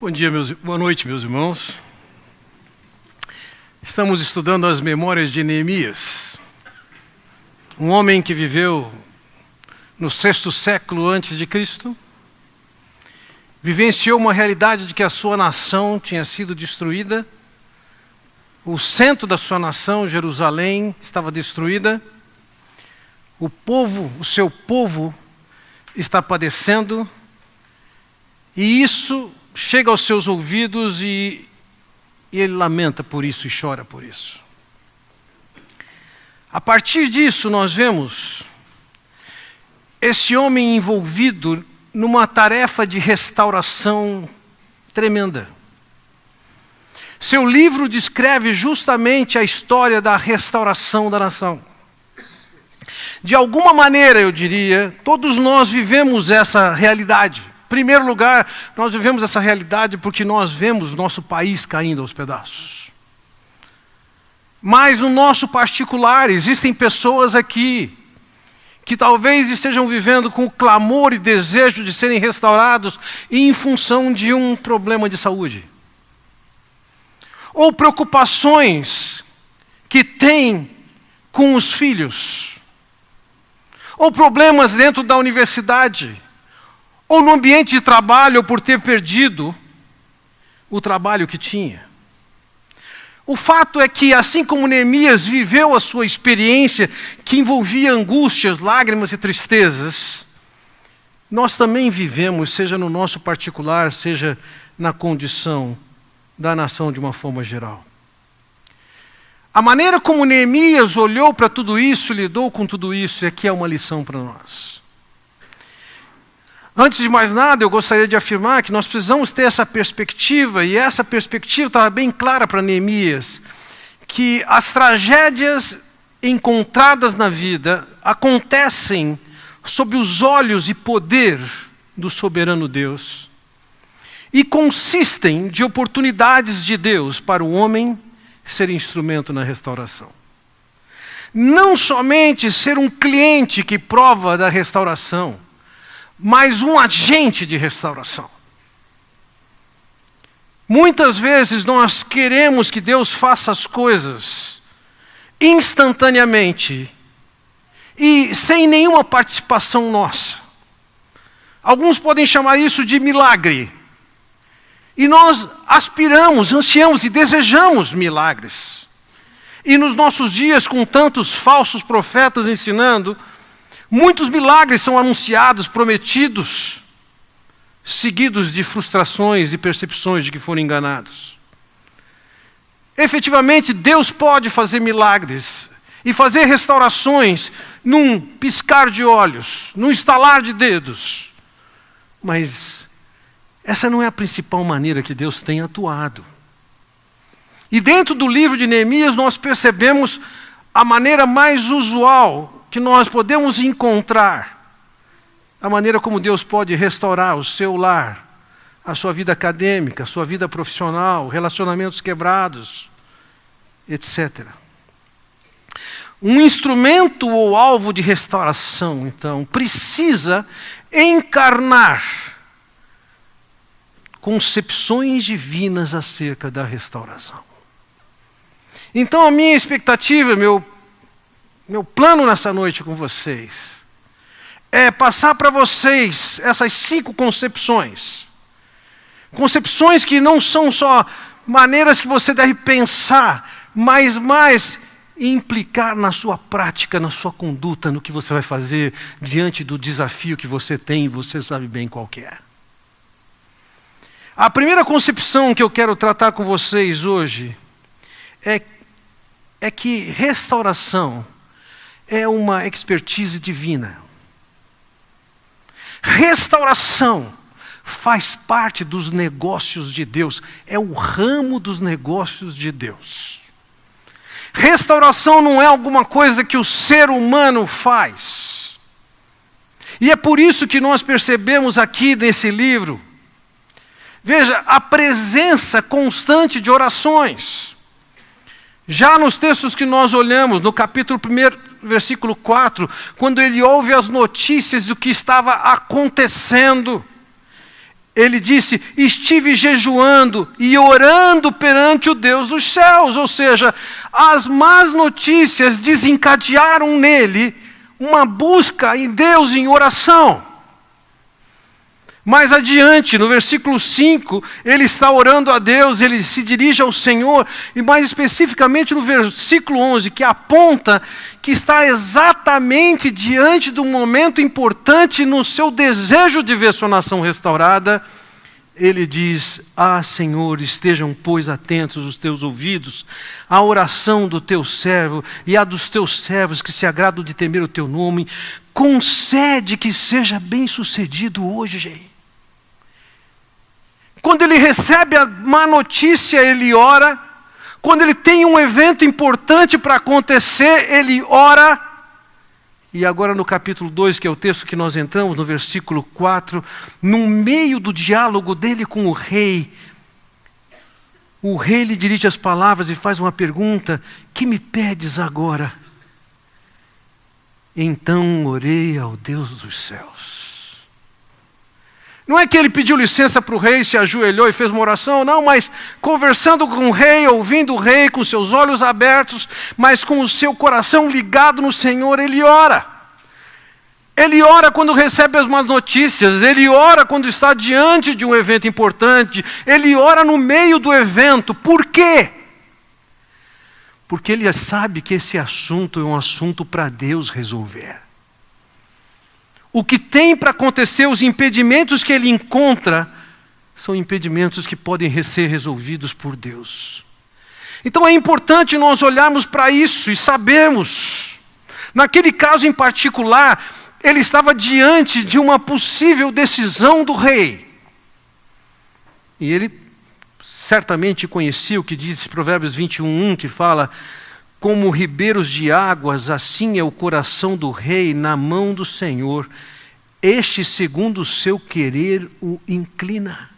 Bom dia, boa noite, meus irmãos. Estamos estudando as memórias de Neemias, um homem que viveu no 6º século antes de Cristo, vivenciou uma realidade de que a sua nação tinha sido destruída, o centro da sua nação, Jerusalém, estava destruída, o seu povo está padecendo, e isso chega aos seus ouvidos e ele lamenta por isso e chora por isso. A partir disso, nós vemos esse homem envolvido numa tarefa de restauração tremenda. Seu livro descreve justamente a história da restauração da nação. De alguma maneira, eu diria, todos nós vivemos essa realidade. Em primeiro lugar, nós vivemos essa realidade porque nós vemos nosso país caindo aos pedaços. Mas no nosso particular, existem pessoas aqui que talvez estejam vivendo com o clamor e desejo de serem restaurados em função de um problema de saúde. Ou preocupações que têm com os filhos. Ou problemas dentro da universidade. Ou no ambiente de trabalho, ou por ter perdido o trabalho que tinha. O fato é que, assim como Neemias viveu a sua experiência, que envolvia angústias, lágrimas e tristezas, nós também vivemos, seja no nosso particular, seja na condição da nação de uma forma geral. A maneira como Neemias olhou para tudo isso, lidou com tudo isso, e aqui é uma lição para nós. Antes de mais nada, eu gostaria de afirmar que nós precisamos ter essa perspectiva, e essa perspectiva estava bem clara para Neemias, que as tragédias encontradas na vida acontecem sob os olhos e poder do soberano Deus, e consistem de oportunidades de Deus para o homem ser instrumento na restauração. Não somente ser um cliente que prova da restauração, mas um agente de restauração. Muitas vezes nós queremos que Deus faça as coisas instantaneamente e sem nenhuma participação nossa. Alguns podem chamar isso de milagre. E nós aspiramos, ansiamos e desejamos milagres. E nos nossos dias, com tantos falsos profetas ensinando, muitos milagres são anunciados, prometidos, seguidos de frustrações e percepções de que foram enganados. Efetivamente, Deus pode fazer milagres e fazer restaurações num piscar de olhos, num estalar de dedos. Mas essa não é a principal maneira que Deus tem atuado. E dentro do livro de Neemias nós percebemos a maneira mais usual que nós podemos encontrar, a maneira como Deus pode restaurar o seu lar, a sua vida acadêmica, a sua vida profissional, relacionamentos quebrados, etc. Um instrumento ou alvo de restauração, então, precisa encarnar concepções divinas acerca da restauração. Então a minha expectativa, meu plano nessa noite com vocês é passar para vocês essas 5 concepções. Concepções que não são só maneiras que você deve pensar, mas mais implicar na sua prática, na sua conduta, no que você vai fazer diante do desafio que você tem e você sabe bem qual que é. A primeira concepção que eu quero tratar com vocês hoje é que restauração é uma expertise divina. Restauração faz parte dos negócios de Deus, é o ramo dos negócios de Deus. Restauração não é alguma coisa que o ser humano faz. E é por isso que nós percebemos aqui nesse livro, veja, a presença constante de orações. Já nos textos que nós olhamos, no capítulo 1, versículo 4, quando ele ouve as notícias do que estava acontecendo, ele disse: estive jejuando e orando perante o Deus dos céus. Ou seja, as más notícias desencadearam nele uma busca em Deus em oração. Mais adiante, no versículo 5, ele está orando a Deus, ele se dirige ao Senhor, e mais especificamente no versículo 11, que aponta que está exatamente diante de um momento importante no seu desejo de ver sua nação restaurada. Ele diz: ah, Senhor, estejam, pois, atentos os teus ouvidos à oração do teu servo e à dos teus servos que se agradam de temer o teu nome. Concede que seja bem sucedido hoje. Quando ele recebe a má notícia, ele ora. Quando ele tem um evento importante para acontecer, ele ora. E agora no capítulo 2, que é o texto que nós entramos, no versículo 4, no meio do diálogo dele com o rei lhe dirige as palavras e faz uma pergunta: que me pedes agora? Então orei ao Deus dos céus. Não é que ele pediu licença para o rei, se ajoelhou e fez uma oração, não, mas conversando com o rei, ouvindo o rei, com seus olhos abertos, mas com o seu coração ligado no Senhor, ele ora. Ele ora quando recebe as más notícias, ele ora quando está diante de um evento importante, ele ora no meio do evento. Por quê? Porque ele sabe que esse assunto é um assunto para Deus resolver. O que tem para acontecer, os impedimentos que ele encontra, são impedimentos que podem ser resolvidos por Deus. Então é importante nós olharmos para isso e sabermos. Naquele caso em particular, ele estava diante de uma possível decisão do rei. E ele certamente conhecia o que diz Provérbios 21:1, que fala: como ribeiros de águas, assim é o coração do rei na mão do Senhor. Este, segundo o seu querer, o inclina.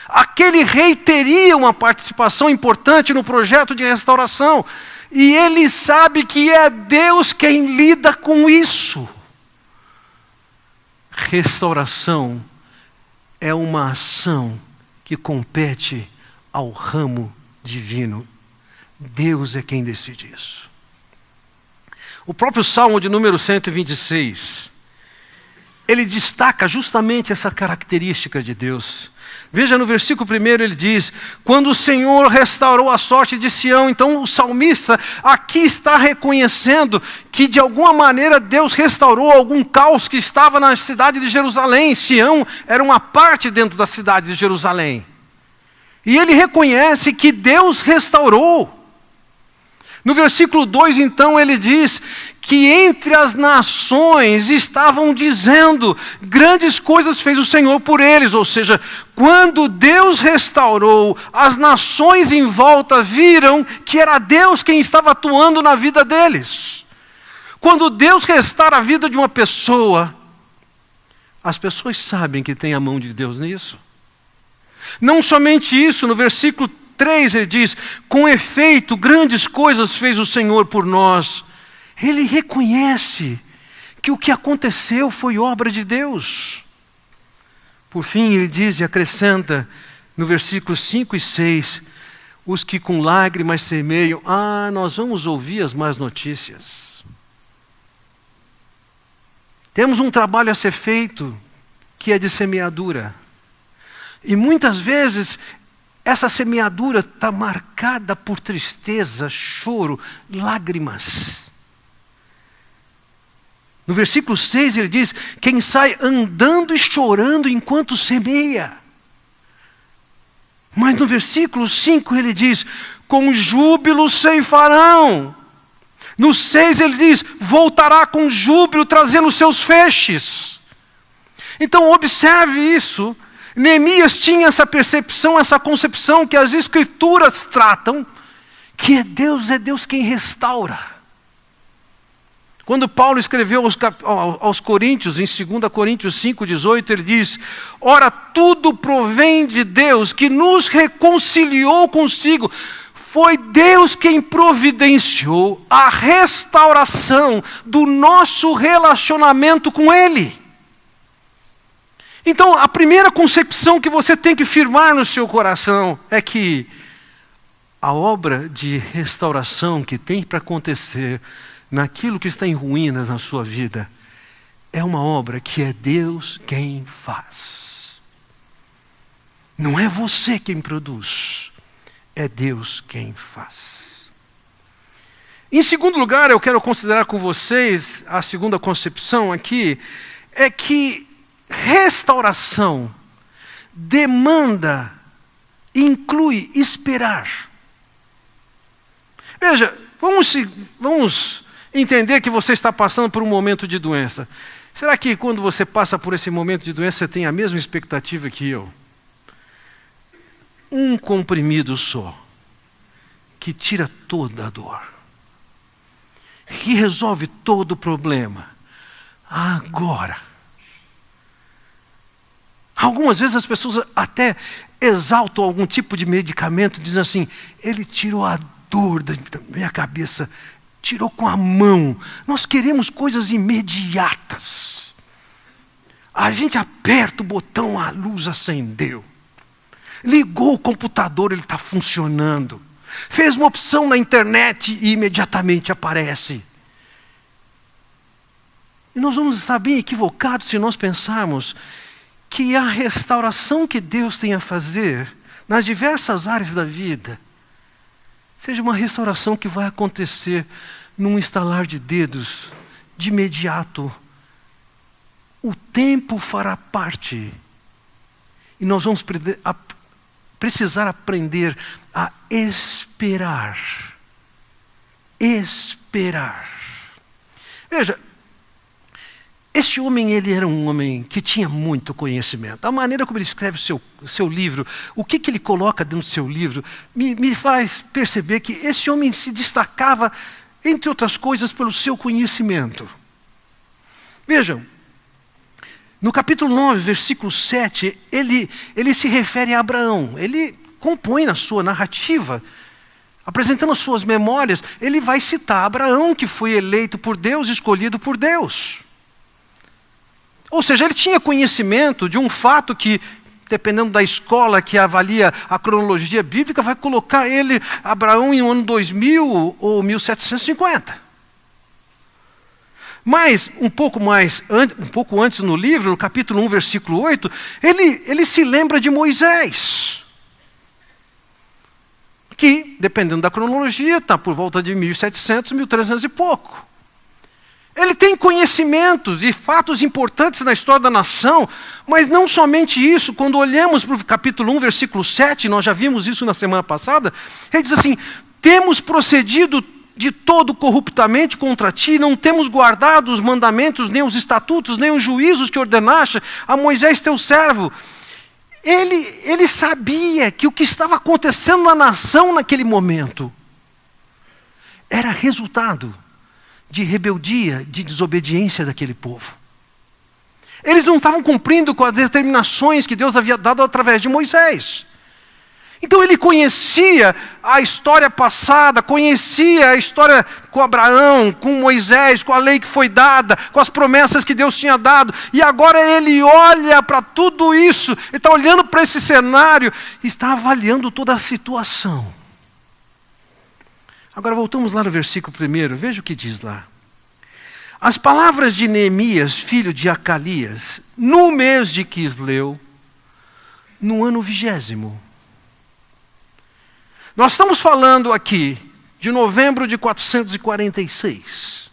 Aquele rei teria uma participação importante no projeto de restauração. E ele sabe que é Deus quem lida com isso. Restauração é uma ação que compete ao ramo divino. Deus é quem decide isso. O próprio Salmo de número 126, ele destaca justamente essa característica de Deus. Veja no versículo 1, ele diz: quando o Senhor restaurou a sorte de Sião. Então o salmista aqui está reconhecendo que de alguma maneira Deus restaurou algum caos que estava na cidade de Jerusalém. Sião era uma parte dentro da cidade de Jerusalém. E ele reconhece que Deus restaurou. No versículo 2, então, ele diz que entre as nações estavam dizendo: grandes coisas fez o Senhor por eles. Ou seja, quando Deus restaurou, as nações em volta viram que era Deus quem estava atuando na vida deles. Quando Deus restaura a vida de uma pessoa, as pessoas sabem que tem a mão de Deus nisso. Não somente isso, no versículo 3 ele diz: com efeito, grandes coisas fez o Senhor por nós. Ele reconhece que o que aconteceu foi obra de Deus. Por fim, ele diz e acrescenta no versículos 5 e 6: os que com lágrimas semeiam, nós vamos ouvir as más notícias. Temos um trabalho a ser feito que é de semeadura. E muitas vezes essa semeadura está marcada por tristeza, choro, lágrimas. No versículo 6 ele diz: quem sai andando e chorando enquanto semeia. Mas no versículo 5 ele diz: com júbilo ceifarão. No 6 ele diz: voltará com júbilo trazendo seus feixes. Então observe isso. Neemias tinha essa percepção, essa concepção que as Escrituras tratam, que é Deus quem restaura. Quando Paulo escreveu aos Coríntios, em 2 Coríntios 5,18, ele diz: ora, tudo provém de Deus, que nos reconciliou consigo. Foi Deus quem providenciou a restauração do nosso relacionamento com Ele. Então, a primeira concepção que você tem que firmar no seu coração é que a obra de restauração que tem para acontecer naquilo que está em ruínas na sua vida é uma obra que é Deus quem faz. Não é você quem produz, é Deus quem faz. Em segundo lugar, eu quero considerar com vocês a segunda concepção aqui, é que restauração demanda, inclui esperar. Veja, vamos entender que você está passando por um momento de doença. Será que quando você passa por esse momento de doença, você tem a mesma expectativa que eu? Um comprimido só, que tira toda a dor, que resolve todo o problema. Agora. Algumas vezes as pessoas até exaltam algum tipo de medicamento, dizem assim, ele tirou a dor da minha cabeça, tirou com a mão. Nós queremos coisas imediatas. A gente aperta o botão, a luz acendeu. Ligou o computador, ele está funcionando. Fez uma opção na internet e imediatamente aparece. E nós vamos estar bem equivocados se nós pensarmos que a restauração que Deus tem a fazer nas diversas áreas da vida seja uma restauração que vai acontecer num estalar de dedos, de imediato. O tempo fará parte. E nós vamos precisar aprender a esperar. Esperar. Veja, esse homem, ele era um homem que tinha muito conhecimento. A maneira como ele escreve o seu livro, o que ele coloca dentro do seu livro, me faz perceber que esse homem se destacava, entre outras coisas, pelo seu conhecimento. Vejam, no capítulo 9, versículo 7, ele se refere a Abraão. Ele compõe na sua narrativa, apresentando as suas memórias, ele vai citar Abraão, que foi eleito por Deus, escolhido por Deus. Ou seja, ele tinha conhecimento de um fato que, dependendo da escola que avalia a cronologia bíblica, vai colocar ele, Abraão, em um ano 2000 ou 1750. Mas, um pouco antes no livro, no capítulo 1, versículo 8, ele se lembra de Moisés, que, dependendo da cronologia, está por volta de 1700, 1300 e pouco. Ele tem conhecimentos e fatos importantes na história da nação, mas não somente isso. Quando olhamos para o capítulo 1, versículo 7, nós já vimos isso na semana passada, ele diz assim, temos procedido de todo corruptamente contra ti, não temos guardado os mandamentos, nem os estatutos, nem os juízos que ordenaste a Moisés teu servo. Ele sabia que o que estava acontecendo na nação naquele momento era resultado de rebeldia, de desobediência daquele povo. Eles não estavam cumprindo com as determinações que Deus havia dado através de Moisés. Então ele conhecia a história passada, conhecia a história com Abraão, com Moisés, com a lei que foi dada, com as promessas que Deus tinha dado. E agora ele olha para tudo isso, ele está olhando para esse cenário e está avaliando toda a situação. Agora voltamos lá no versículo 1, veja o que diz lá. As palavras de Neemias, filho de Acalias, no mês de Quisleu, no ano 20º. Nós estamos falando aqui de novembro de 446.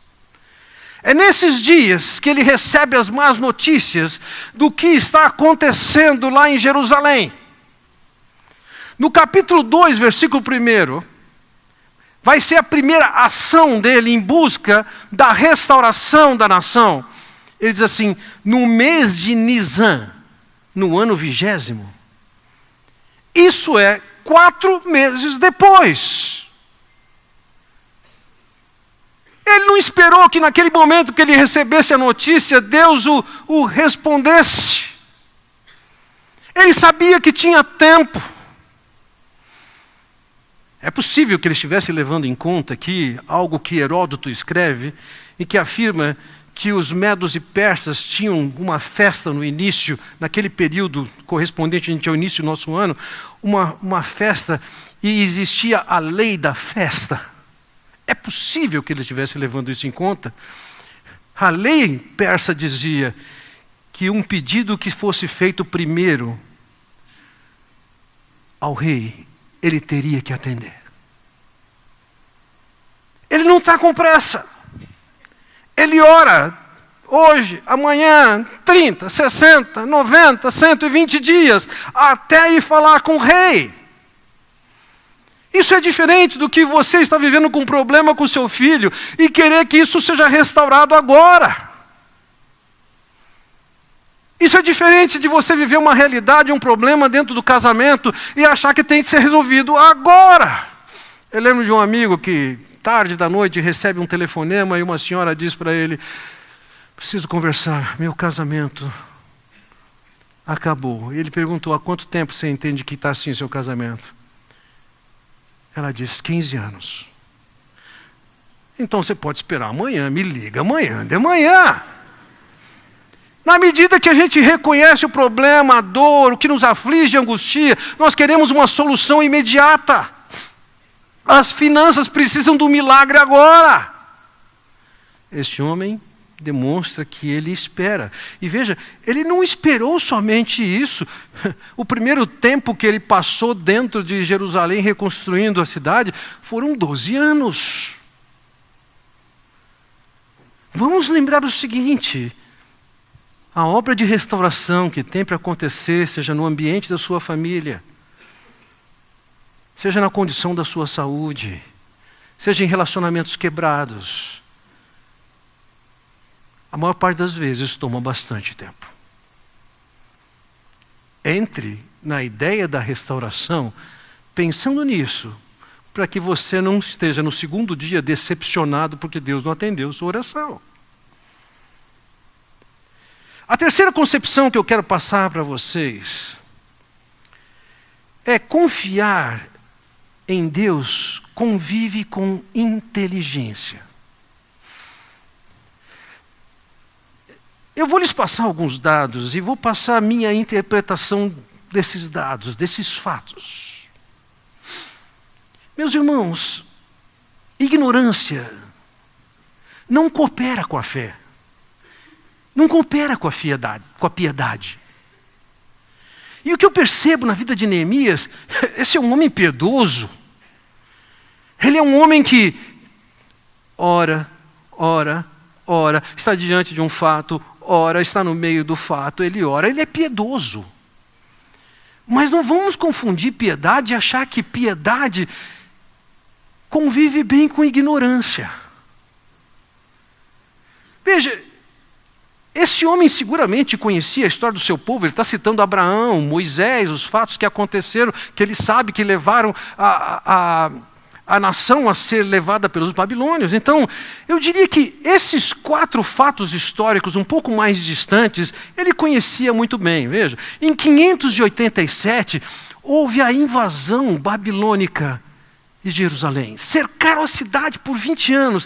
É nesses dias que ele recebe as más notícias do que está acontecendo lá em Jerusalém. No capítulo 2, versículo 1, vai ser a primeira ação dele em busca da restauração da nação. Ele diz assim, no mês de Nisan, no ano 20º. Isso é 4 meses depois. Ele não esperou que naquele momento que ele recebesse a notícia, Deus o respondesse. Ele sabia que tinha tempo. É possível que ele estivesse levando em conta aqui algo que Heródoto escreve e que afirma que os medos e persas tinham uma festa no início, naquele período correspondente ao início do nosso ano, uma festa, e existia a lei da festa. É possível que ele estivesse levando isso em conta? A lei persa dizia que um pedido que fosse feito primeiro ao rei, ele teria que atender. Ele não está com pressa. Ele ora hoje, amanhã, 30, 60, 90, 120 dias, até ir falar com o rei. Isso é diferente do que você está vivendo com um problema com seu filho e querer que isso seja restaurado agora. Isso é diferente de você viver uma realidade, um problema dentro do casamento e achar que tem que ser resolvido agora. Eu lembro de um amigo que, tarde da noite, recebe um telefonema e uma senhora diz para ele: preciso conversar, meu casamento acabou. E ele perguntou: há quanto tempo você entende que está assim seu casamento? Ela disse: 15 anos. Então você pode esperar amanhã, me liga amanhã de manhã. Na medida que a gente reconhece o problema, a dor, o que nos aflige, a angustia, nós queremos uma solução imediata. As finanças precisam do milagre agora. Esse homem demonstra que ele espera. E veja, ele não esperou somente isso. O primeiro tempo que ele passou dentro de Jerusalém reconstruindo a cidade foram 12 anos. Vamos lembrar o seguinte: a obra de restauração que tem para acontecer, seja no ambiente da sua família, seja na condição da sua saúde, seja em relacionamentos quebrados, a maior parte das vezes toma bastante tempo. Entre na ideia da restauração, pensando nisso, para que você não esteja no segundo dia decepcionado porque Deus não atendeu sua oração. A terceira concepção que eu quero passar para vocês é: confiar em Deus convive com inteligência. Eu vou lhes passar alguns dados e vou passar a minha interpretação desses dados, desses fatos. Meus irmãos, ignorância não coopera com a fé. Não coopera com a piedade. E o que eu percebo na vida de Neemias, esse é um homem piedoso. Ele é um homem que ora, está diante de um fato, ora, está no meio do fato, ele ora, ele é piedoso. Mas não vamos confundir piedade e achar que piedade convive bem com ignorância. Veja, esse homem seguramente conhecia a história do seu povo. Ele está citando Abraão, Moisés, os fatos que aconteceram, que ele sabe que levaram a nação a ser levada pelos babilônios. Então, eu diria que esses 4 fatos históricos, um pouco mais distantes, ele conhecia muito bem. Veja, em 587, houve a invasão babilônica de Jerusalém. Cercaram a cidade por 20 anos.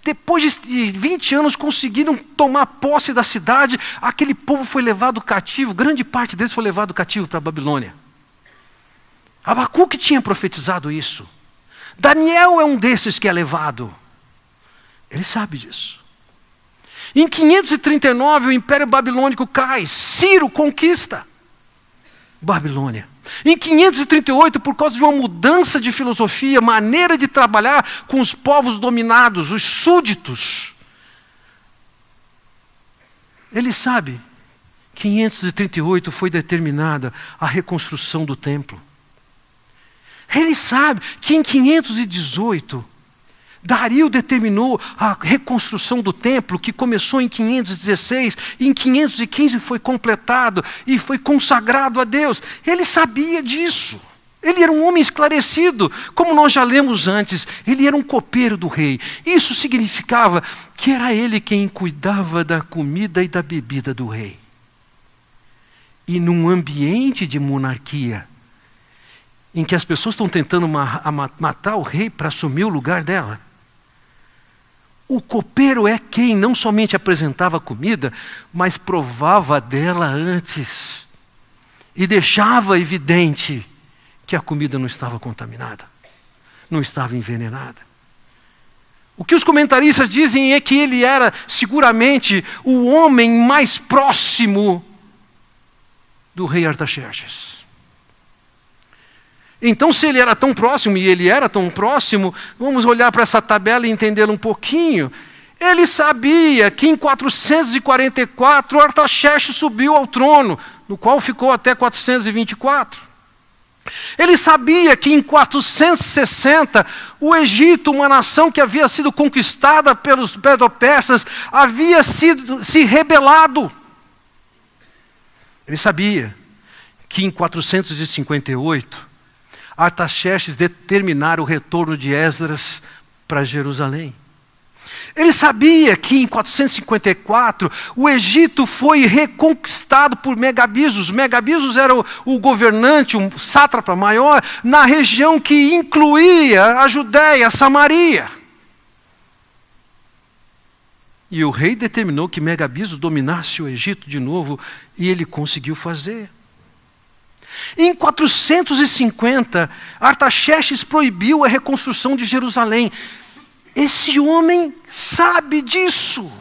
Depois de 20 anos conseguiram tomar posse da cidade. Aquele povo foi levado cativo, grande parte deles foi levado cativo para a Babilônia. Abacuque tinha profetizado isso. Daniel é um desses que é levado. Ele sabe disso. Em 539 o Império Babilônico cai. Ciro conquista Babilônia. Em 538, por causa de uma mudança de filosofia, maneira de trabalhar com os povos dominados, os súditos, ele sabe, 538 foi determinada a reconstrução do templo. Ele sabe que em 518, Dario determinou a reconstrução do templo, que começou em 516, e em 515 foi completado e foi consagrado a Deus. Ele sabia disso. Ele era um homem esclarecido, como nós já lemos antes. Ele era um copeiro do rei. Isso significava que era ele quem cuidava da comida e da bebida do rei. E num ambiente de monarquia, em que as pessoas estão tentando matar o rei para assumir o lugar dela, O copeiro é quem não somente apresentava a comida, mas provava dela antes. E deixava evidente que a comida não estava contaminada, não estava envenenada. O que os comentaristas dizem é que ele era seguramente o homem mais próximo do rei Artaxerxes. Então, se ele era tão próximo, e ele era tão próximo, vamos olhar para essa tabela e entendê-la um pouquinho. Ele sabia que em 444 Artaxerxes subiu ao trono, no qual ficou até 424. Ele sabia que em 460 o Egito, uma nação que havia sido conquistada pelos medo-persas, havia se rebelado. Ele sabia que em 458 Artaxerxes determinara o retorno de Esdras para Jerusalém. Ele sabia que em 454 o Egito foi reconquistado por Megabisos. Megabisos era o governante, um sátrapa maior, na região que incluía a Judéia, Samaria. E o rei determinou que Megabisos dominasse o Egito de novo, e ele conseguiu fazer. Em 450, Artaxerxes proibiu a reconstrução de Jerusalém. Esse homem sabe disso.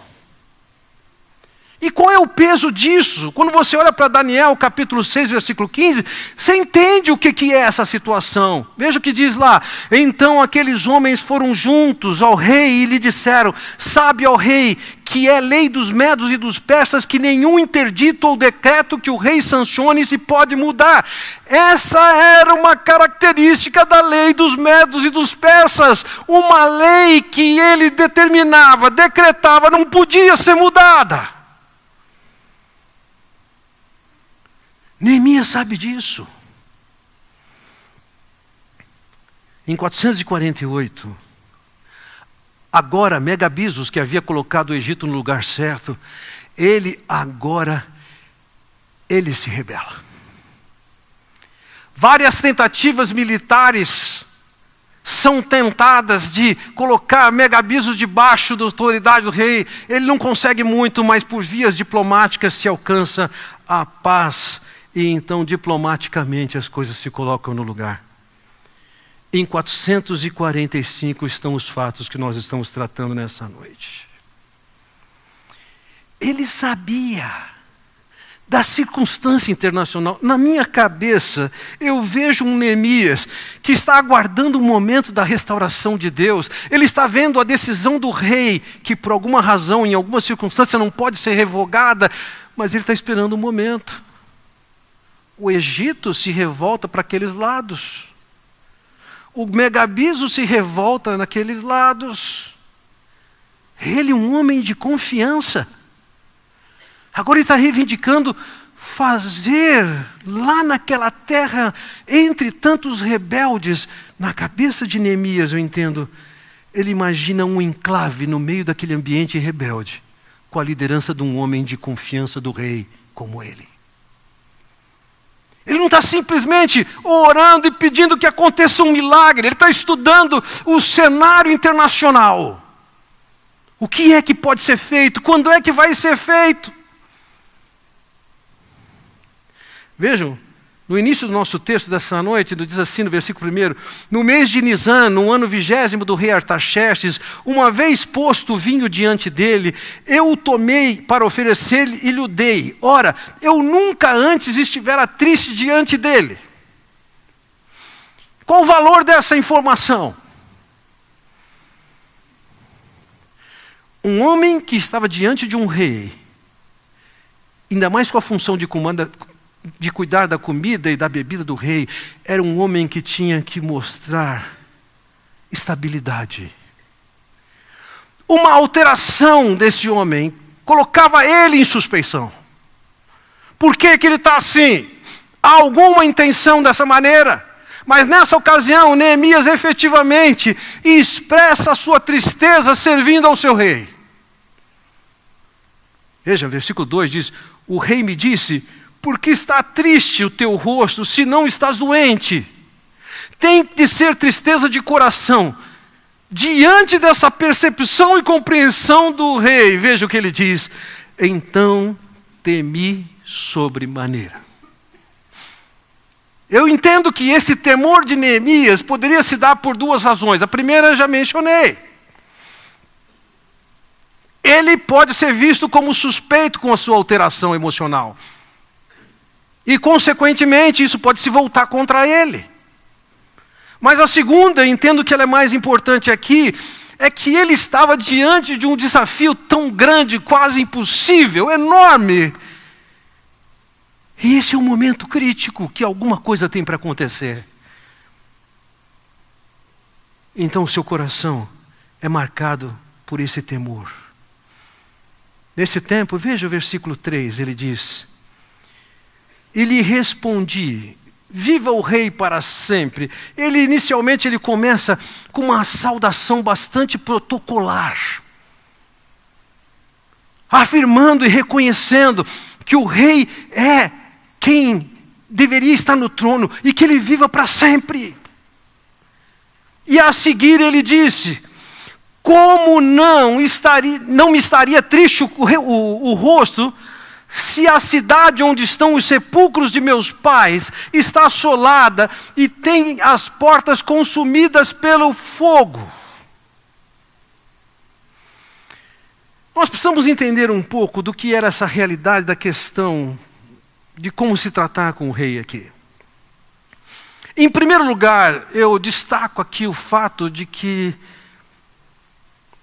E qual é o peso disso? Quando você olha para Daniel, capítulo 6, versículo 15, você entende o que é essa situação. Veja o que diz lá. Então aqueles homens foram juntos ao rei e lhe disseram: sabe, ó rei, que é lei dos medos e dos persas que nenhum interdito ou decreto que o rei sancione se pode mudar. Essa era uma característica da lei dos medos e dos persas. Uma lei que ele determinava, decretava, não podia ser mudada. Neemias sabe disso. Em 448, agora Megabisos, que havia colocado o Egito no lugar certo, ele se rebela. Várias tentativas militares são tentadas de colocar Megabisos debaixo da autoridade do rei. Ele não consegue muito, mas por vias diplomáticas se alcança a paz. E então, diplomaticamente, as coisas se colocam no lugar. Em 445 estão os fatos que nós estamos tratando nessa noite. Ele sabia da circunstância internacional. Na minha cabeça, eu vejo um Neemias que está aguardando o momento da restauração de Deus. Ele está vendo a decisão do rei, que por alguma razão, em alguma circunstância, não pode ser revogada, mas ele está esperando o momento. O Egito se revolta para aqueles lados. O Megabiso se revolta naqueles lados. Ele, um homem de confiança. Agora ele está reivindicando fazer lá naquela terra, entre tantos rebeldes. Na cabeça de Neemias, eu entendo, ele imagina um enclave no meio daquele ambiente rebelde, com a liderança de um homem de confiança do rei como ele. Ele não está simplesmente orando e pedindo que aconteça um milagre. Ele está estudando o cenário internacional. O que é que pode ser feito? Quando é que vai ser feito? Vejam, no início do nosso texto dessa noite, diz assim no versículo 1: no mês de Nisan, no ano 20º do rei Artaxerxes, uma vez posto o vinho diante dele, eu o tomei para oferecer-lhe e lhe o dei. Ora, eu nunca antes estivera triste diante dele. Qual o valor dessa informação? Um homem que estava diante de um rei, ainda mais com a função de cuidar da comida e da bebida do rei, era um homem que tinha que mostrar estabilidade. Uma alteração desse homem colocava ele em suspeição. Por que ele está assim? Há alguma intenção dessa maneira? Mas nessa ocasião, Neemias efetivamente expressa a sua tristeza servindo ao seu rei. Veja, versículo 2 diz: o rei me disse: por que está triste o teu rosto, se não estás doente? Tem de ser tristeza de coração. diante dessa percepção e compreensão do rei, veja o que ele diz: então temi sobremaneira. Eu entendo que esse temor de Neemias poderia se dar por duas razões. A primeira eu já mencionei. Ele pode ser visto como suspeito com a sua alteração emocional. E, consequentemente, isso pode se voltar contra ele. Mas a segunda, entendo que ela é mais importante aqui, é que ele estava diante de um desafio tão grande, quase impossível, enorme. E esse é um momento crítico que alguma coisa tem para acontecer. Então o seu coração é marcado por esse temor. Nesse tempo, veja o versículo 3, ele diz: e lhe respondi, viva o rei para sempre. Inicialmente ele começa com uma saudação bastante protocolar, afirmando e reconhecendo que o rei é quem deveria estar no trono e que ele viva para sempre. E a seguir ele disse: como não me estaria triste o rosto, se a cidade onde estão os sepulcros de meus pais está assolada e tem as portas consumidas pelo fogo. Nós precisamos entender um pouco do que era essa realidade da questão de como se tratar com o rei aqui. Em primeiro lugar, eu destaco aqui o fato de que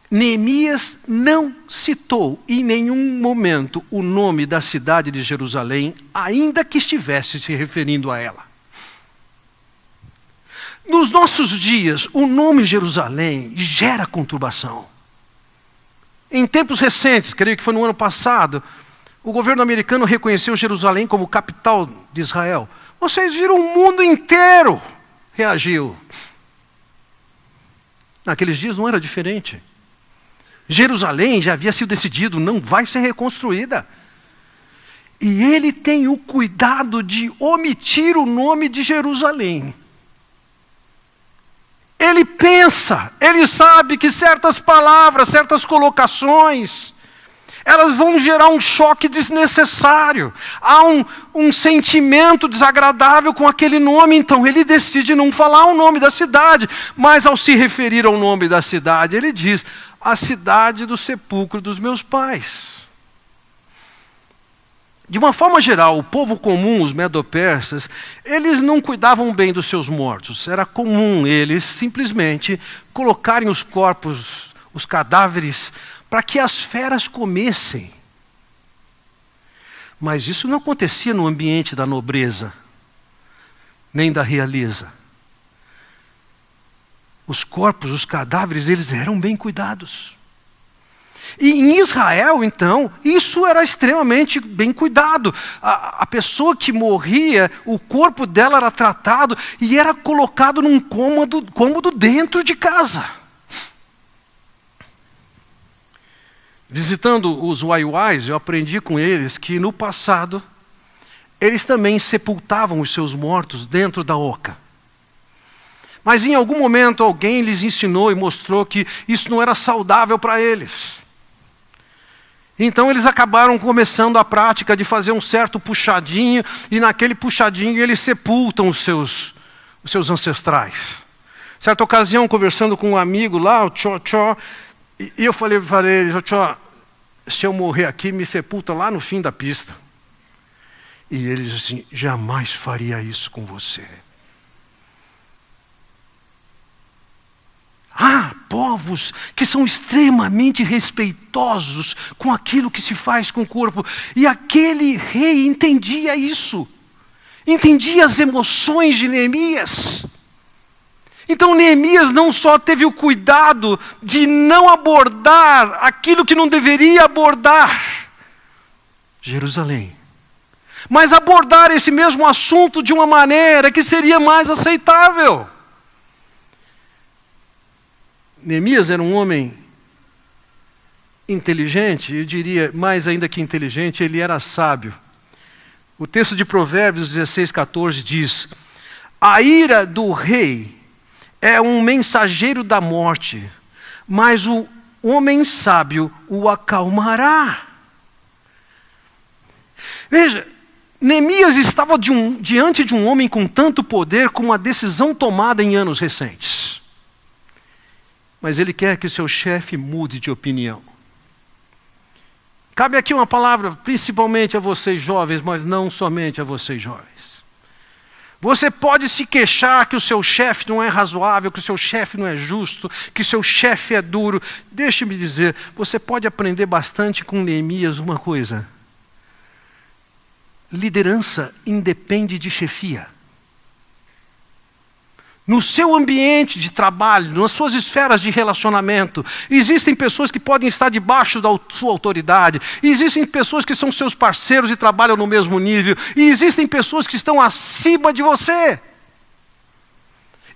Neemias não citou em nenhum momento o nome da cidade de Jerusalém, ainda que estivesse se referindo a ela. Nos nossos dias, o nome Jerusalém gera conturbação. Em tempos recentes, creio que foi no ano passado, o governo americano reconheceu Jerusalém como capital de Israel. Vocês viram, o mundo inteiro reagiu. Naqueles dias não era diferente. Jerusalém já havia sido decidido, não vai ser reconstruída. E ele tem o cuidado de omitir o nome de Jerusalém. Ele pensa, ele sabe que certas palavras, certas colocações, elas vão gerar um choque desnecessário. Há um sentimento desagradável com aquele nome, então ele decide não falar o nome da cidade. Mas ao se referir ao nome da cidade, ele diz: a cidade do sepulcro dos meus pais. De uma forma geral, o povo comum, os medo-persas, eles não cuidavam bem dos seus mortos. Era comum eles simplesmente colocarem os corpos, os cadáveres, para que as feras comessem. Mas isso não acontecia no ambiente da nobreza, nem da realeza. Os corpos, os cadáveres, eles eram bem cuidados. E em Israel, então, isso era extremamente bem cuidado. A pessoa que morria, o corpo dela era tratado e era colocado num cômodo dentro de casa. Visitando os Waiwais, eu aprendi com eles que no passado, eles também sepultavam os seus mortos dentro da oca. Mas em algum momento alguém lhes ensinou e mostrou que isso não era saudável para eles. Então eles acabaram começando a prática de fazer um certo puxadinho, e naquele puxadinho eles sepultam os seus ancestrais. Certa ocasião, conversando com um amigo lá, o Tchó, e eu falei para ele: Tchó, se eu morrer aqui, me sepulta lá no fim da pista. E ele disse assim: jamais faria isso com você. Há povos que são extremamente respeitosos com aquilo que se faz com o corpo. E aquele rei entendia isso. Entendia as emoções de Neemias. Então Neemias não só teve o cuidado de não abordar aquilo que não deveria abordar, Jerusalém, mas abordar esse mesmo assunto de uma maneira que seria mais aceitável. Neemias era um homem inteligente, eu diria mais ainda que inteligente, ele era sábio. O texto de Provérbios 16:14 diz: a ira do rei é um mensageiro da morte, mas o homem sábio o acalmará. Veja, Neemias estava diante de um homem com tanto poder como a decisão tomada em anos recentes. Mas ele quer que seu chefe mude de opinião. Cabe aqui uma palavra principalmente a vocês jovens, mas não somente a vocês jovens. Você pode se queixar que o seu chefe não é razoável, que o seu chefe não é justo, que o seu chefe é duro. Deixe-me dizer, você pode aprender bastante com Neemias uma coisa. Liderança independe de chefia. No seu ambiente de trabalho, nas suas esferas de relacionamento, existem pessoas que podem estar debaixo da sua autoridade, existem pessoas que são seus parceiros e trabalham no mesmo nível, e existem pessoas que estão acima de você.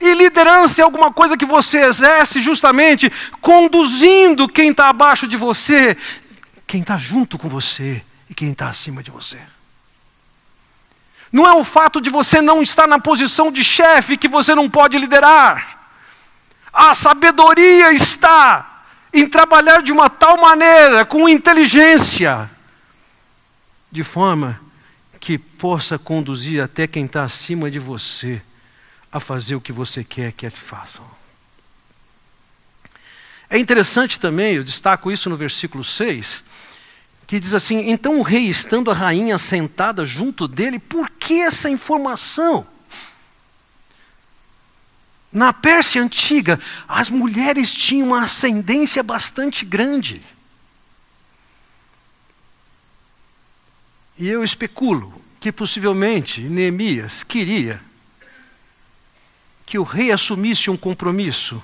E liderança é alguma coisa que você exerce justamente conduzindo quem está abaixo de você, quem está junto com você e quem está acima de você. Não é o fato de você não estar na posição de chefe que você não pode liderar. A sabedoria está em trabalhar de uma tal maneira, com inteligência, de forma que possa conduzir até quem está acima de você a fazer o que você quer que façam. É interessante também, eu destaco isso no versículo 6, que diz assim: então o rei, estando a rainha sentada junto dele, por que essa informação? Na Pérsia antiga, as mulheres tinham uma ascendência bastante grande. E eu especulo que possivelmente Neemias queria que o rei assumisse um compromisso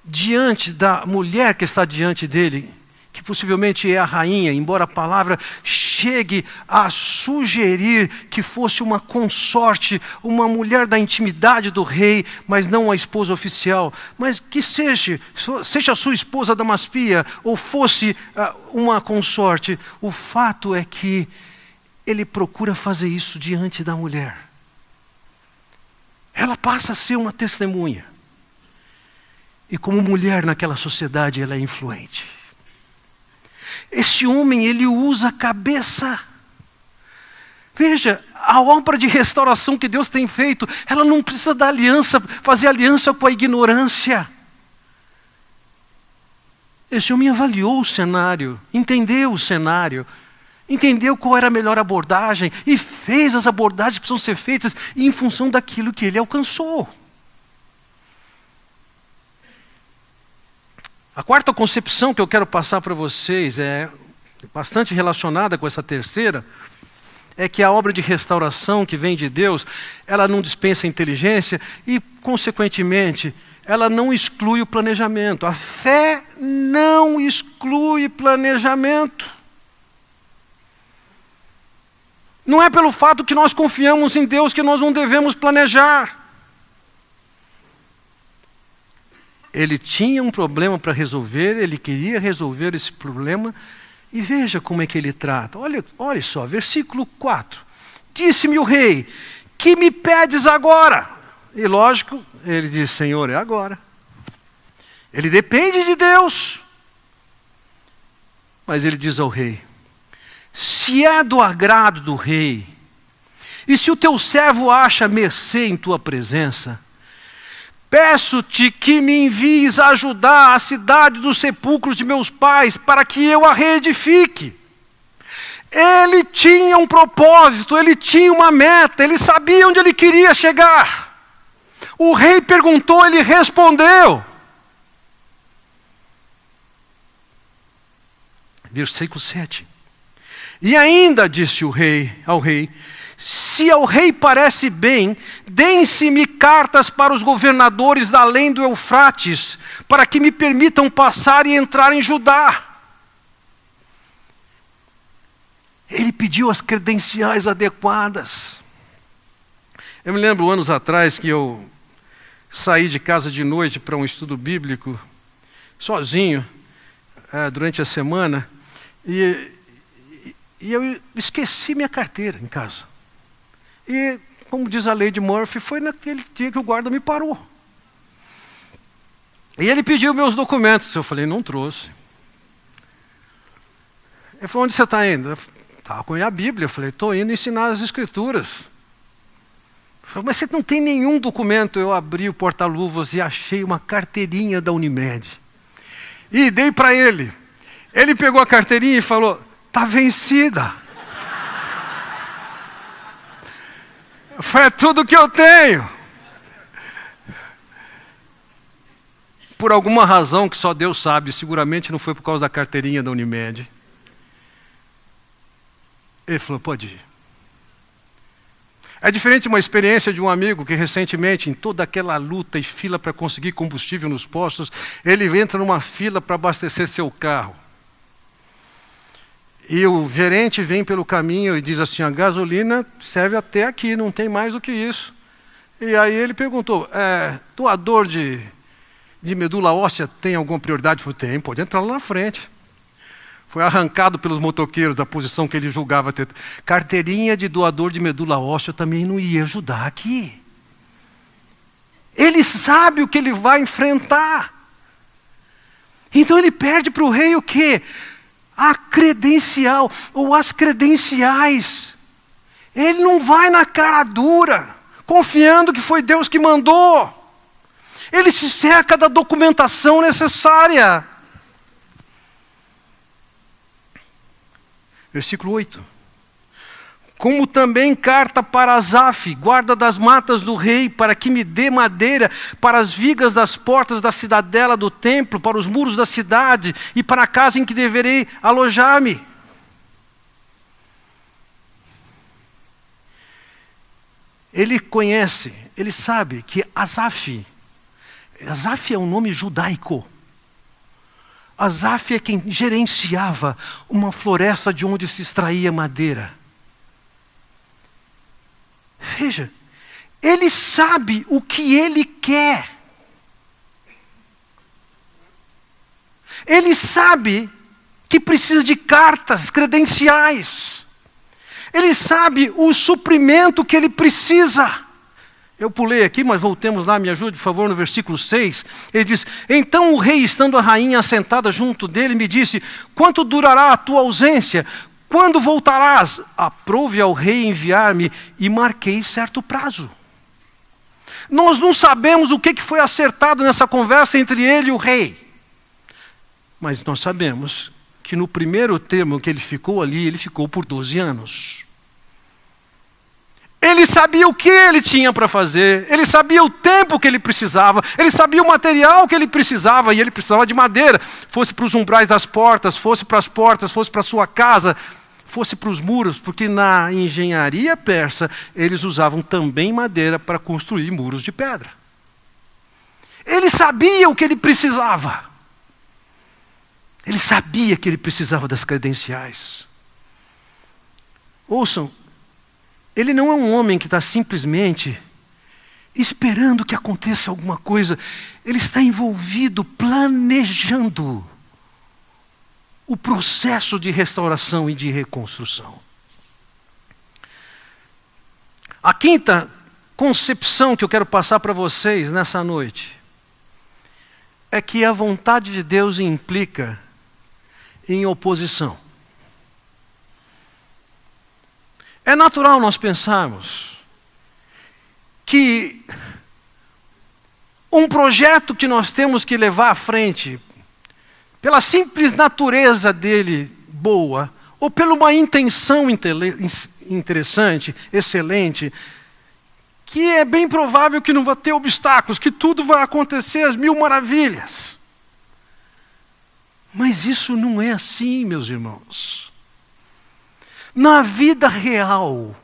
diante da mulher que está diante dele, que possivelmente é a rainha, embora a palavra chegue a sugerir que fosse uma consorte, uma mulher da intimidade do rei, mas não a esposa oficial, mas que seja a sua esposa damaspia, ou fosse uma consorte, o fato é que ele procura fazer isso diante da mulher. Ela passa a ser uma testemunha. E como mulher naquela sociedade, ela é influente. Esse homem, ele usa a cabeça. Veja, a obra de restauração que Deus tem feito, ela não precisa da aliança, fazer aliança com a ignorância. Esse homem avaliou o cenário, entendeu o cenário, entendeu qual era a melhor abordagem e fez as abordagens que precisam ser feitas em função daquilo que ele alcançou. A quarta concepção que eu quero passar para vocês é bastante relacionada com essa terceira, é que a obra de restauração que vem de Deus, ela não dispensa inteligência e, consequentemente, ela não exclui o planejamento. A fé não exclui planejamento. Não é pelo fato que nós confiamos em Deus que nós não devemos planejar. Ele tinha um problema para resolver, ele queria resolver esse problema, e veja como é que ele trata. Olha só, versículo 4. Disse-me o rei: que me pedes agora? E lógico, ele diz: Senhor, é agora. Ele depende de Deus. Mas ele diz ao rei: se é do agrado do rei, e se o teu servo acha mercê em tua presença, peço-te que me envies a ajudar a cidade dos sepulcros de meus pais, para que eu a reedifique. Ele tinha um propósito, ele tinha uma meta, ele sabia onde ele queria chegar. O rei perguntou, ele respondeu. Versículo 7. E ainda disse o rei ao rei: se ao rei parece bem, deem-se-me cartas para os governadores da além do Eufrates, para que me permitam passar e entrar em Judá. Ele pediu as credenciais adequadas. Eu me lembro anos atrás que eu saí de casa de noite para um estudo bíblico, sozinho, durante a semana, e eu esqueci minha carteira em casa. E, como diz a lei de Murphy, foi naquele dia que o guarda me parou. E ele pediu meus documentos. Eu falei, não trouxe. Ele falou, onde você está indo? Eu estava com a Bíblia. Eu falei, estou indo ensinar as Escrituras. Ele falou, mas você não tem nenhum documento. Eu abri o porta-luvas e achei uma carteirinha da Unimed. E dei para ele. Ele pegou a carteirinha e falou, está vencida. Foi tudo que eu tenho. Por alguma razão que só Deus sabe, seguramente não foi por causa da carteirinha da Unimed. Ele falou, pode ir. É diferente de uma experiência de um amigo que recentemente, em toda aquela luta e fila para conseguir combustível nos postos, ele entra numa fila para abastecer seu carro. E o gerente vem pelo caminho e diz assim, a gasolina serve até aqui, não tem mais do que isso. E aí ele perguntou, doador de medula óssea tem alguma prioridade? Eu falei, tem, pode entrar lá na frente. Foi arrancado pelos motoqueiros da posição que ele julgava ter. Carteirinha de doador de medula óssea também não ia ajudar aqui. Ele sabe o que ele vai enfrentar. Então ele perde para o rei o quê? A credencial, ou as credenciais. Ele não vai na cara dura, confiando que foi Deus que mandou. Ele se cerca da documentação necessária. Versículo 8. Como também carta para Asaf, guarda das matas do rei, para que me dê madeira para as vigas das portas da cidadela do templo, para os muros da cidade e para a casa em que deverei alojar-me. Ele conhece, ele sabe que Asaf é um nome judaico. Asaf é quem gerenciava uma floresta de onde se extraía madeira. Veja, ele sabe o que ele quer. Ele sabe que precisa de cartas, credenciais. Ele sabe o suprimento que ele precisa. Eu pulei aqui, mas voltemos lá, me ajude, por favor, no versículo 6. Ele diz, então o rei, estando a rainha assentada junto dele, me disse, quanto durará a tua ausência? Quando voltarás? Aprove ao rei enviar-me e marquei certo prazo. Nós não sabemos o que foi acertado nessa conversa entre ele e o rei. Mas nós sabemos que no primeiro termo que ele ficou ali, ele ficou por 12 anos. Ele sabia o que ele tinha para fazer, ele sabia o tempo que ele precisava, ele sabia o material que ele precisava, e ele precisava de madeira, fosse para os umbrais das portas, fosse para as portas, fosse para a sua casa, fosse para os muros, porque na engenharia persa eles usavam também madeira para construir muros de pedra. Ele sabia o que ele precisava. Ele sabia que ele precisava das credenciais. Ouçam, ele não é um homem que está simplesmente esperando que aconteça alguma coisa. Ele está envolvido, planejando o processo de restauração e de reconstrução. A quinta concepção que eu quero passar para vocês nessa noite é que a vontade de Deus implica em oposição. É natural nós pensarmos que um projeto que nós temos que levar à frente, pela simples natureza dele boa, ou por uma intenção interessante, excelente, que é bem provável que não vai ter obstáculos, que tudo vai acontecer às mil maravilhas. Mas isso não é assim, meus irmãos. Na vida real,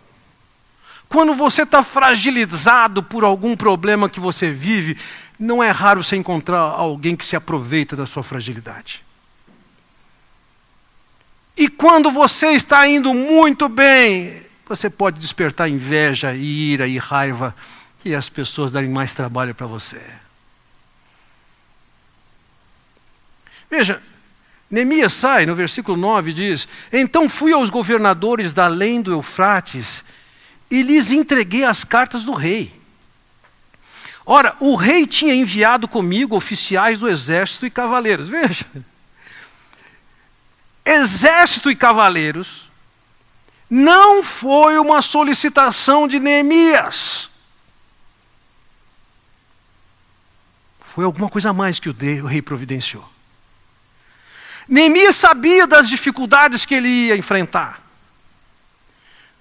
quando você está fragilizado por algum problema que você vive, não é raro você encontrar alguém que se aproveita da sua fragilidade. E quando você está indo muito bem, você pode despertar inveja, ira e raiva, e as pessoas darem mais trabalho para você. Veja, Neemias sai, no versículo 9, diz, então fui aos governadores da além do Eufrates e lhes entreguei as cartas do rei. Ora, o rei tinha enviado comigo oficiais do exército e cavaleiros. Veja, exército e cavaleiros não foi uma solicitação de Neemias. Foi alguma coisa a mais que o rei providenciou. Neemias sabia das dificuldades que ele ia enfrentar.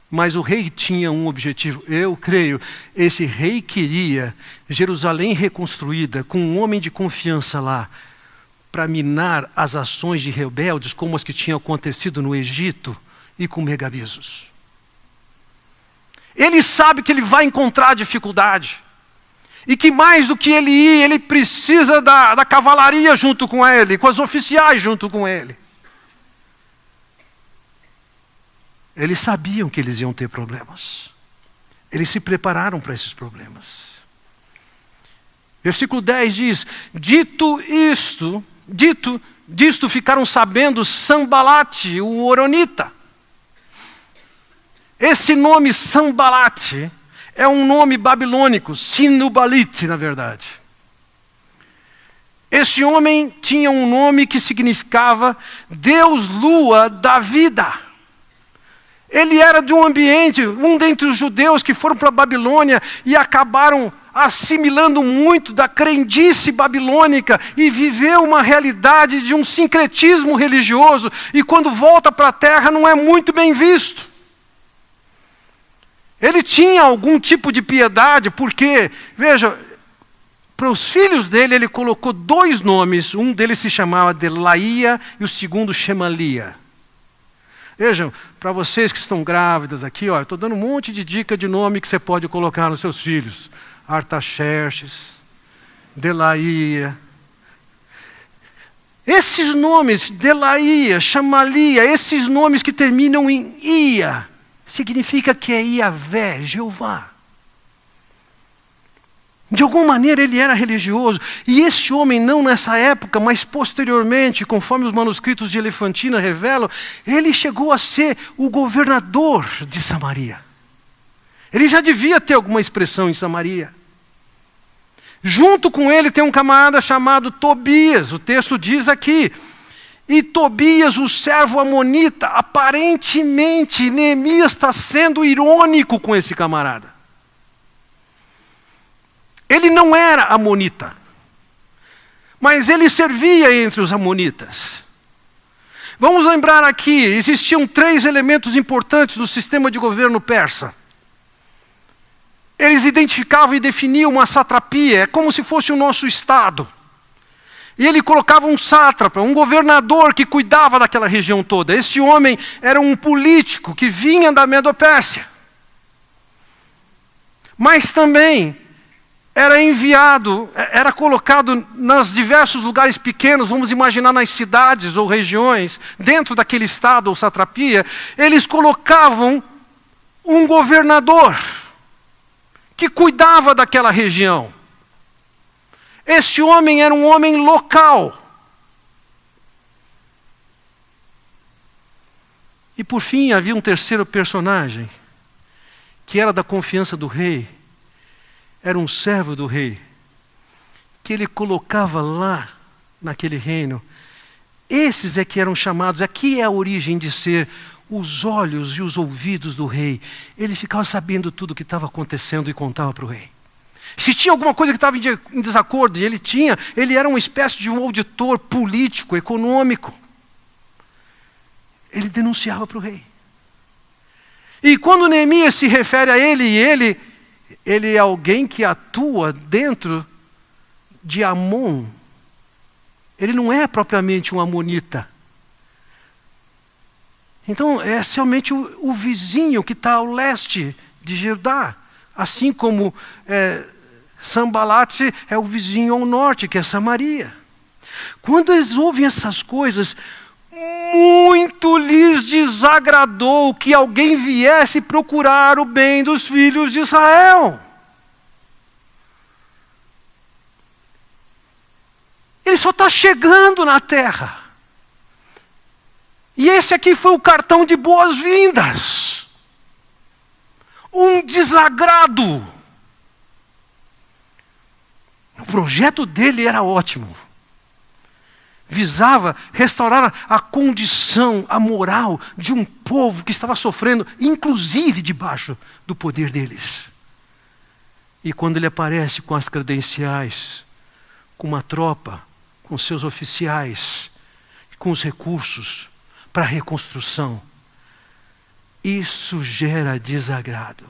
Mas o rei tinha um objetivo. Eu creio, esse rei queria Jerusalém reconstruída, com um homem de confiança lá, para minar as ações de rebeldes, como as que tinham acontecido no Egito e com Megabisos. Ele sabe que ele vai encontrar dificuldade. E que mais do que ele ir, ele precisa da cavalaria junto com ele, com os oficiais junto com ele. Eles sabiam que eles iam ter problemas. Eles se prepararam para esses problemas. Versículo 10 diz: dito disto ficaram sabendo Sambalate, o horonita. Esse nome Sambalate é um nome babilônico, Sinubalite, na verdade. Esse homem tinha um nome que significava Deus Lua da vida. Ele era de um ambiente, um dentre os judeus que foram para a Babilônia e acabaram assimilando muito da crendice babilônica e viveu uma realidade de um sincretismo religioso, e quando volta para a terra não é muito bem visto. Ele tinha algum tipo de piedade, porque, veja, para os filhos dele ele colocou 2 nomes, um deles se chamava Delaía e o segundo Shemalia. Vejam, para vocês que estão grávidas aqui, eu estou dando um monte de dica de nome que você pode colocar nos seus filhos. Artaxerxes, Delaía. Esses nomes, Delaía, Shemalia, esses nomes que terminam em ia, significa que é Iavé, Jeová. De alguma maneira ele era religioso. E esse homem, não nessa época, mas posteriormente, conforme os manuscritos de Elefantina revelam, ele chegou a ser o governador de Samaria. Ele já devia ter alguma expressão em Samaria. Junto com ele tem um camarada chamado Tobias, o texto diz aqui. E Tobias, o servo amonita, aparentemente Neemias está sendo irônico com esse camarada. Ele não era amonita, mas ele servia entre os amonitas. Vamos lembrar aqui, existiam 3 elementos importantes do sistema de governo persa. Eles identificavam e definiam uma satrapia, é como se fosse o nosso estado. E ele colocava um sátrapa, um governador que cuidava daquela região toda. Esse homem era um político que vinha da Medo-Pérsia. Mas também era enviado, era colocado nos diversos lugares pequenos, vamos imaginar nas cidades ou regiões, dentro daquele estado ou satrapia, eles colocavam um governador que cuidava daquela região. Este homem era um homem local. E por fim havia um terceiro personagem, que era da confiança do rei. Era um servo do rei, que ele colocava lá, naquele reino. Esses é que eram chamados, aqui é a origem de ser os olhos e os ouvidos do rei. Ele ficava sabendo tudo o que estava acontecendo e contava para o rei. Se tinha alguma coisa que estava em desacordo, e ele era uma espécie de um auditor político, econômico. Ele denunciava para o rei. E quando Neemias se refere a ele, ele é alguém que atua dentro de Amon. Ele não é propriamente um amonita. Então é somente o vizinho que está ao leste de Judá. Assim como Sambalate é o vizinho ao norte, que é Samaria. Quando eles ouvem essas coisas, muito lhes desagradou que alguém viesse procurar o bem dos filhos de Israel. Ele só está chegando na terra. E esse aqui foi o cartão de boas-vindas. Um desagrado. O projeto dele era ótimo. Visava restaurar a condição, a moral de um povo que estava sofrendo, inclusive debaixo do poder deles. E quando ele aparece com as credenciais, com uma tropa, com seus oficiais, com os recursos para a reconstrução, isso gera desagrado.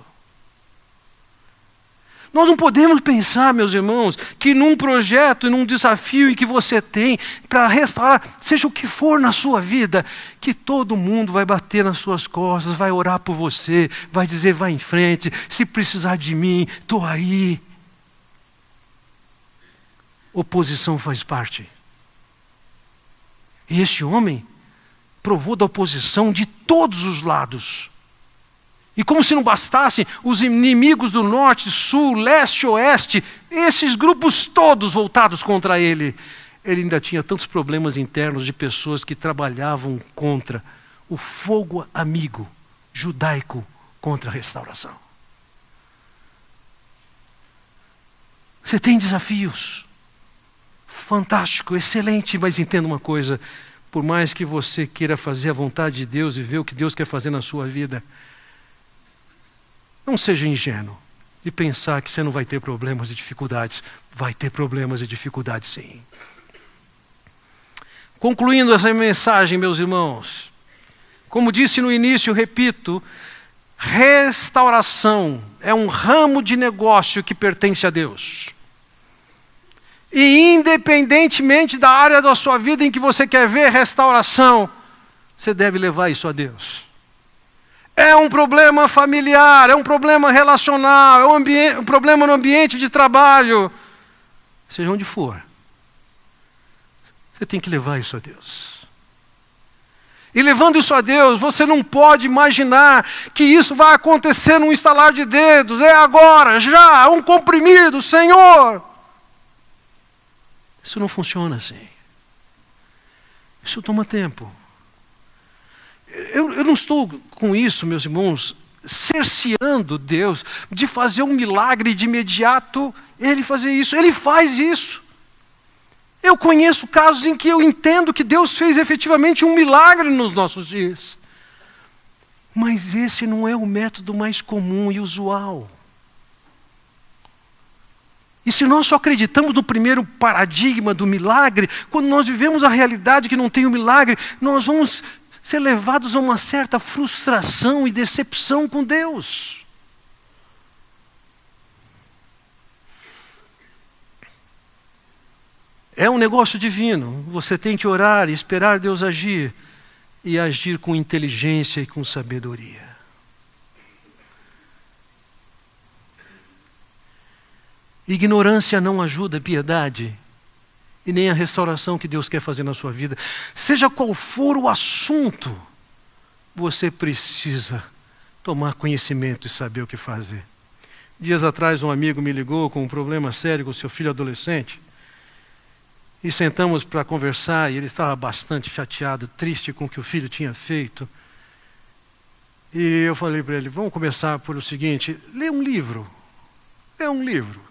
Nós não podemos pensar, meus irmãos, que num projeto e num desafio em que você tem para restaurar, seja o que for na sua vida, que todo mundo vai bater nas suas costas, vai orar por você, vai dizer, vai em frente, se precisar de mim, estou aí. Oposição faz parte. E este homem provou da oposição de todos os lados. E como se não bastassem, os inimigos do norte, sul, leste, oeste, esses grupos todos voltados contra ele, ele ainda tinha tantos problemas internos de pessoas que trabalhavam contra o fogo amigo judaico contra a restauração. Você tem desafios. Fantástico, excelente, mas entenda uma coisa, por mais que você queira fazer a vontade de Deus e ver o que Deus quer fazer na sua vida, não seja ingênuo de pensar que você não vai ter problemas e dificuldades. Vai ter problemas e dificuldades, sim. Concluindo essa mensagem, meus irmãos, como disse no início, repito, restauração é um ramo de negócio que pertence a Deus. E independentemente da área da sua vida em que você quer ver restauração, você deve levar isso a Deus. É um problema familiar, é um problema relacional, é um problema no ambiente de trabalho, seja onde for. Você tem que levar isso a Deus. E levando isso a Deus, você não pode imaginar que isso vai acontecer num estalar de dedos, é agora, já, um comprimido, Senhor. Isso não funciona assim. Isso toma tempo. Eu não estou com isso, meus irmãos, cerceando Deus de fazer um milagre de imediato, Ele fazer isso. Ele faz isso. Eu conheço casos em que eu entendo que Deus fez efetivamente um milagre nos nossos dias. Mas esse não é o método mais comum e usual. E se nós só acreditamos no primeiro paradigma do milagre, quando nós vivemos a realidade que não tem o milagre, nós vamos ser levados a uma certa frustração e decepção com Deus. É um negócio divino. Você tem que orar e esperar Deus agir. E agir com inteligência e com sabedoria. Ignorância não ajuda a piedade. E nem a restauração que Deus quer fazer na sua vida. Seja qual for o assunto, você precisa tomar conhecimento e saber o que fazer. Dias atrás um amigo me ligou com um problema sério com seu filho adolescente. E sentamos para conversar e ele estava bastante chateado, triste com o que o filho tinha feito. E eu falei para ele, vamos começar por o seguinte, lê um livro. Lê um livro.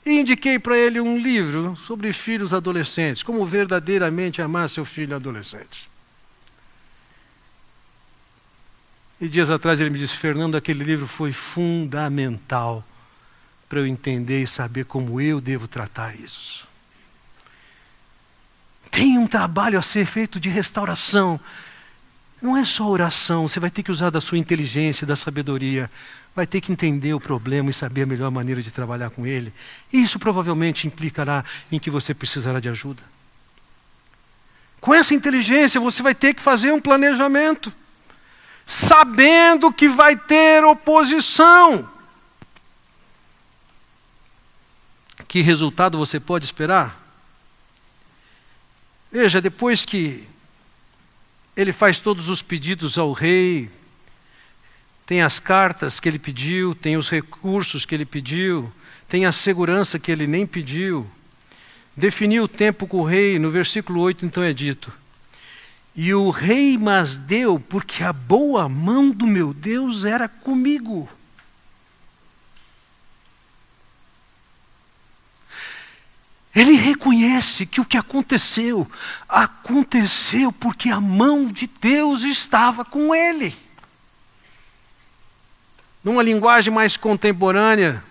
E indiquei para ele um livro sobre filhos adolescentes, como verdadeiramente amar seu filho adolescente. E dias atrás ele me disse, Fernando, aquele livro foi fundamental para eu entender e saber como eu devo tratar isso. Tem um trabalho a ser feito de restauração. Não é só oração, você vai ter que usar da sua inteligência, da sabedoria. Vai ter que entender o problema e saber a melhor maneira de trabalhar com ele. Isso provavelmente implicará em que você precisará de ajuda. Com essa inteligência você vai ter que fazer um planejamento, sabendo que vai ter oposição. Que resultado você pode esperar? Veja, depois que ele faz todos os pedidos ao rei, tem as cartas que ele pediu, tem os recursos que ele pediu, tem a segurança que ele nem pediu. Definiu o tempo com o rei, no versículo 8 então é dito, e o rei mas deu, porque a boa mão do meu Deus era comigo. Ele reconhece que o que aconteceu, aconteceu porque a mão de Deus estava com ele. Numa linguagem mais contemporânea,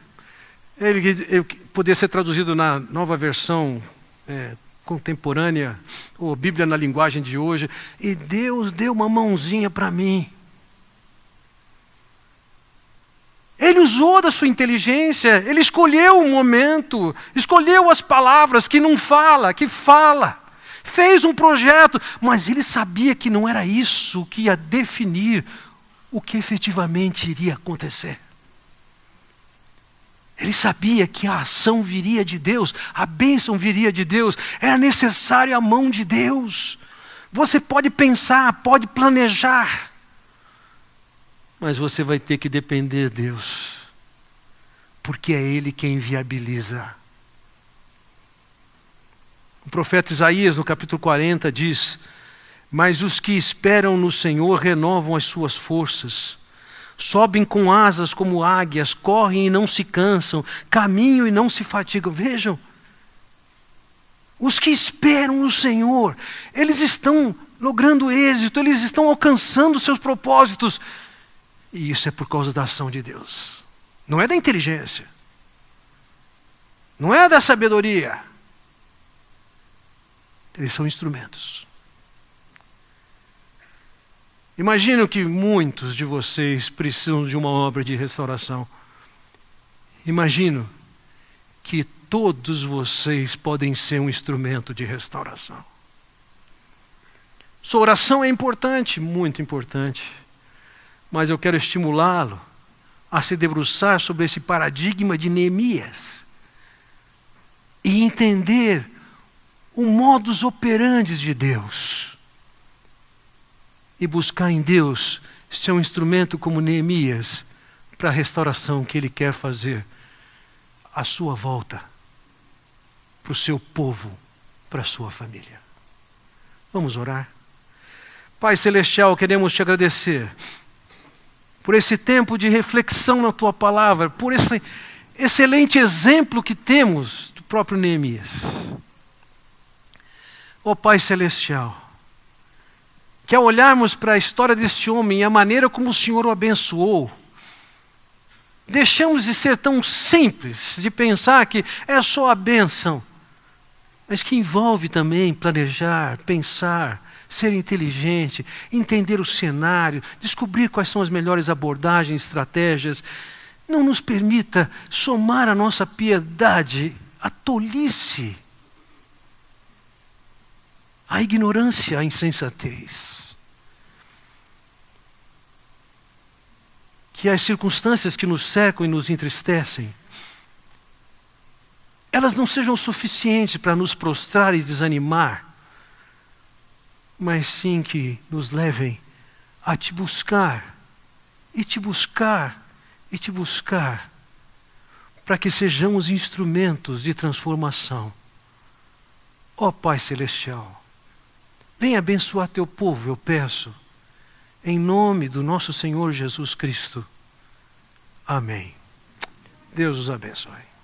ele poderia ser traduzido na nova versão contemporânea, ou Bíblia na linguagem de hoje, e Deus deu uma mãozinha para mim. Ele usou da sua inteligência, ele escolheu o momento, escolheu as palavras que não fala, que fala. Fez um projeto, mas ele sabia que não era isso que ia definir o que efetivamente iria acontecer. Ele sabia que a ação viria de Deus, a bênção viria de Deus, era necessária a mão de Deus. Você pode pensar, pode planejar, mas você vai ter que depender de Deus, porque é Ele quem viabiliza. O profeta Isaías, no capítulo 40, diz: mas os que esperam no Senhor renovam as suas forças, sobem com asas como águias, correm e não se cansam, caminham e não se fatigam. Vejam, os que esperam no Senhor, eles estão logrando êxito, eles estão alcançando seus propósitos. E isso é por causa da ação de Deus. Não é da inteligência. Não é da sabedoria. Eles são instrumentos. Imagino que muitos de vocês precisam de uma obra de restauração. Imagino que todos vocês podem ser um instrumento de restauração. Sua oração é importante, muito importante. Mas eu quero estimulá-lo a se debruçar sobre esse paradigma de Neemias e entender o modus operandi de Deus e buscar em Deus ser um instrumento como Neemias para a restauração que Ele quer fazer à sua volta, para o seu povo, para a sua família. Vamos orar? Pai Celestial, queremos te agradecer por esse tempo de reflexão na Tua Palavra, por esse excelente exemplo que temos do próprio Neemias. Ó Pai Celestial, que ao olharmos para a história deste homem e a maneira como o Senhor o abençoou, deixamos de ser tão simples, de pensar que é só a bênção, mas que envolve também planejar, pensar, ser inteligente, entender o cenário, descobrir quais são as melhores abordagens, estratégias. Não nos permita somar a nossa piedade à tolice, à ignorância, à insensatez. Que as circunstâncias que nos cercam e nos entristecem, elas não sejam suficientes para nos prostrar e desanimar, mas sim que nos levem a te buscar, e te buscar, e te buscar, para que sejamos instrumentos de transformação. Ó Pai Celestial, venha abençoar teu povo, eu peço, em nome do nosso Senhor Jesus Cristo. Amém. Deus os abençoe.